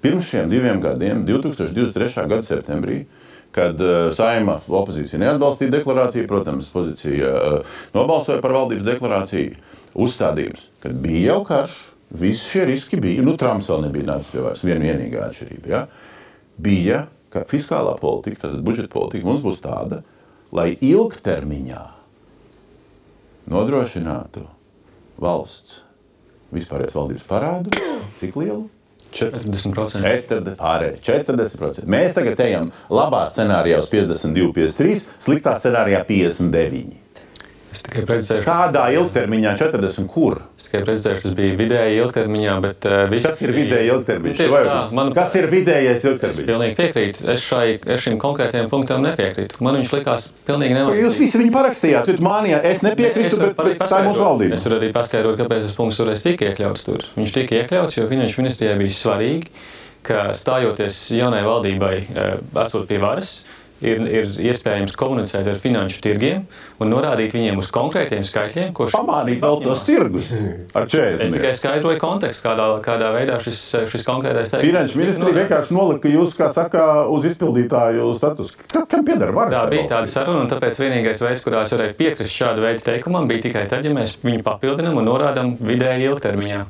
pirms šiem 2 gadiem, 2023. gada septembrī, kad Saeima opozīcija neatbalstīja deklarāciju, protams, pozīcija nobalsoja par valdības deklarāciju, uzstādījums, kad bija jau karš, visi šie riski bija, Trumps vēl nebija nācis pie vairs, vienīgā atšķirība, ja? Bija, ka fiskālā politika, tātad budžeta politika mums būs tāda, lai ilgtermiņā nodrošinātu valsts vispārējais valdības parādu, cik lielu? 40%. 40%. Mēs tagad ejam labā scenārijā uz 52, 53, sliktā scenārijā 59. Es tikai precizēšu. Kādā ilgtermiņā 40 kur? Es tikai precizēšu, tas bija vidēji ilgtermiņā, bet Kas ir vidēji ilgtermiņš? Kas ir vidējais Es ilgtermiņš? pilnīgi piekrītu. Es šim konkrētajam punktam nepiekrītu. Man viņš likās pilnīgi nevajag. Jūs visi viņu parakstījāt, jūs mānījāt, es nepiekrītu, bet tā ir mūsu valdība. Es varu arī paskaidrot, kāpēc tas punkts toreiz tika iekļauts tur. Viņš tika iekļauts, jo Finanšu ministrijai bija svarīgi, ka stājoties jaunai valdībai, esot pie varas, ir iespējams komunicēt ar finanšu tirgiem un norādīt viņiem uz konkrētiem skaitļiem, ko Pamānīt vēl tos tirgus ar 40. Es tikai skaidroju kontekstu, kādā veidā šis konkrētais teikums. Finanšu ministrija vienkārši nolika jūs, kā saka, uz izpildītāju status. Kam pieder varas? Tā bija tāda saruna, un tāpēc vienīgais veids, kurā es varēju piekrist šādu veidu teikumam, bija tikai tad, ja mēs viņu papildinam un norādam vidēji ilgtermiņā.